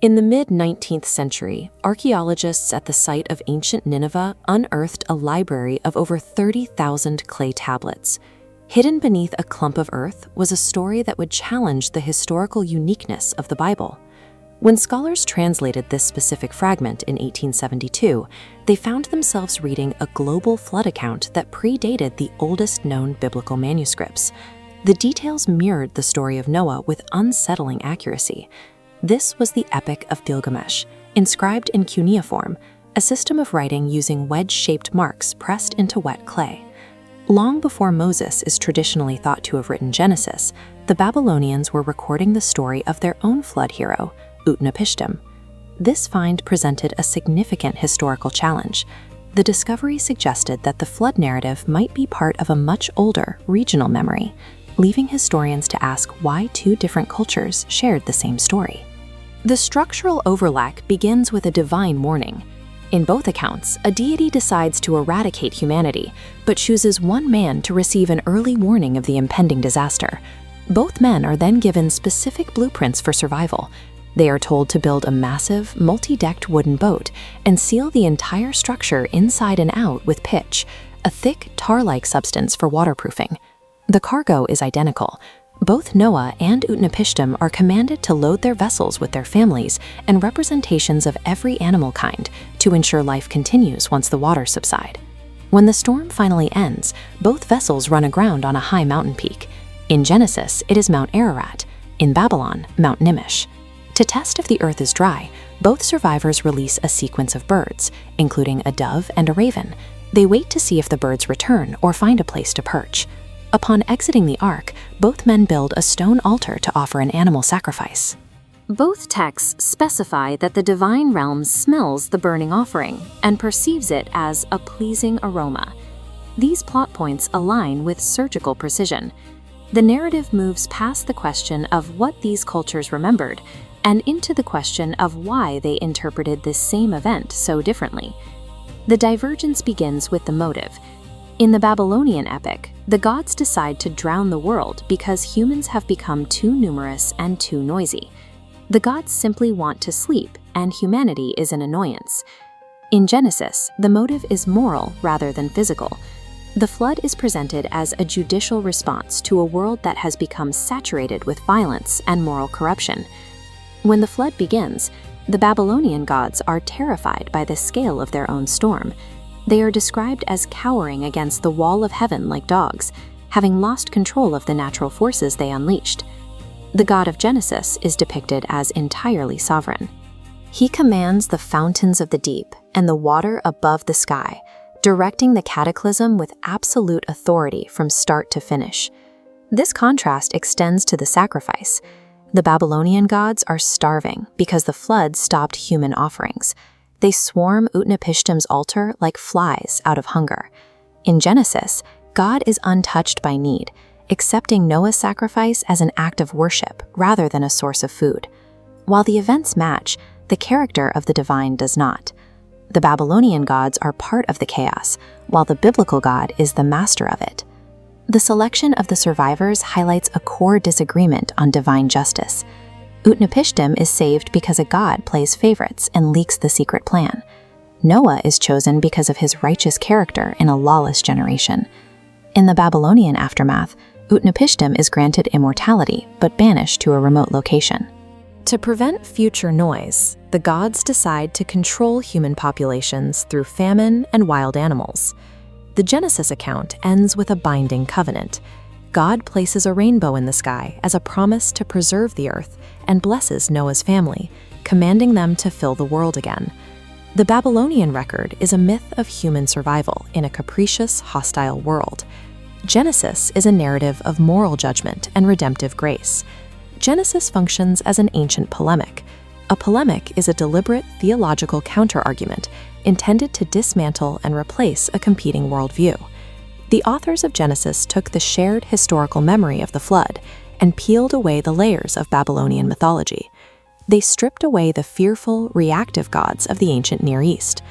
In the mid-19th century, archaeologists at the site of ancient Nineveh unearthed a library of over 30,000 clay tablets. Hidden beneath a clump of earth was a story that would challenge the historical uniqueness of the Bible. When scholars translated this specific fragment in 1872, they found themselves reading a global flood account that predated the oldest known biblical manuscripts. The details mirrored the story of Noah with unsettling accuracy. This was the Epic of Gilgamesh, inscribed in cuneiform, a system of writing using wedge-shaped marks pressed into wet clay. Long before Moses is traditionally thought to have written Genesis, the Babylonians were recording the story of their own flood hero, Utnapishtim. This find presented a significant historical challenge. The discovery suggested that the flood narrative might be part of a much older, regional memory, leaving historians to ask why two different cultures shared the same story. The structural overlap begins with a divine warning. In both accounts, a deity decides to eradicate humanity, but chooses one man to receive an early warning of the impending disaster. Both men are then given specific blueprints for survival. They are told to build a massive, multi-decked wooden boat and seal the entire structure inside and out with pitch, a thick, tar-like substance for waterproofing. The cargo is identical. Both Noah and Utnapishtim are commanded to load their vessels with their families and representations of every animal kind to ensure life continues once the waters subside. When the storm finally ends, both vessels run aground on a high mountain peak. In Genesis, it is Mount Ararat. In Babylon, Mount Nimish. To test if the earth is dry, both survivors release a sequence of birds, including a dove and a raven. They wait to see if the birds return or find a place to perch. Upon exiting the ark, both men build a stone altar to offer an animal sacrifice. Both texts specify that the divine realm smells the burning offering and perceives it as a pleasing aroma. These plot points align with surgical precision. The narrative moves past the question of what these cultures remembered and into the question of why they interpreted this same event so differently. The divergence begins with the motive. In the Babylonian epic, the gods decide to drown the world because humans have become too numerous and too noisy. The gods simply want to sleep, and humanity is an annoyance. In Genesis, the motive is moral rather than physical. The flood is presented as a judicial response to a world that has become saturated with violence and moral corruption. When the flood begins, the Babylonian gods are terrified by the scale of their own storm. They are described as cowering against the wall of heaven like dogs, having lost control of the natural forces they unleashed. The God of Genesis is depicted as entirely sovereign. He commands the fountains of the deep and the water above the sky, directing the cataclysm with absolute authority from start to finish. This contrast extends to the sacrifice. The Babylonian gods are starving because the flood stopped human offerings. They swarm Utnapishtim's altar like flies out of hunger. In Genesis, God is untouched by need, accepting Noah's sacrifice as an act of worship rather than a source of food. While the events match, the character of the divine does not. The Babylonian gods are part of the chaos, while the biblical God is the master of it. The selection of the survivors highlights a core disagreement on divine justice. Utnapishtim is saved because a god plays favorites and leaks the secret plan. Noah is chosen because of his righteous character in a lawless generation. In the Babylonian aftermath, Utnapishtim is granted immortality but banished to a remote location. To prevent future noise, the gods decide to control human populations through famine and wild animals. The Genesis account ends with a binding covenant. God places a rainbow in the sky as a promise to preserve the earth and blesses Noah's family, commanding them to fill the world again. The Babylonian record is a myth of human survival in a capricious, hostile world. Genesis is a narrative of moral judgment and redemptive grace. Genesis functions as an ancient polemic. A polemic is a deliberate theological counter-argument intended to dismantle and replace a competing worldview. The authors of Genesis took the shared historical memory of the flood and peeled away the layers of Babylonian mythology. They stripped away the fearful, reactive gods of the ancient Near East.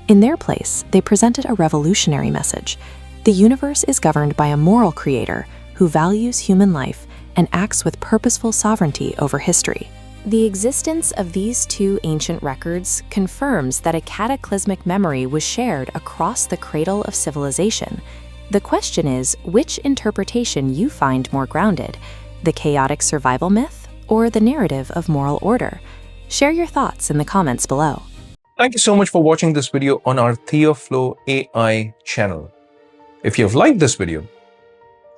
In their place, they presented a revolutionary message. The universe is governed by a moral creator who values human life and acts with purposeful sovereignty over history. The existence of these two ancient records confirms that a cataclysmic memory was shared across the cradle of civilization. The question is, which interpretation you find more grounded, the chaotic survival myth or the narrative of moral order? Share your thoughts in the comments below. Thank you so much for watching this video on our TheoflowAI channel. If you have liked this video,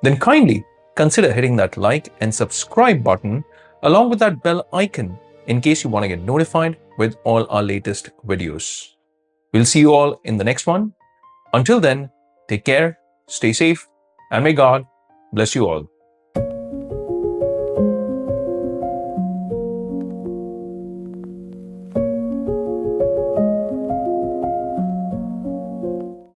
then kindly consider hitting that like and subscribe button along with that bell icon in case you want to get notified with all our latest videos. We'll see you all in the next one. Until then, take care, stay safe, and may God bless you all.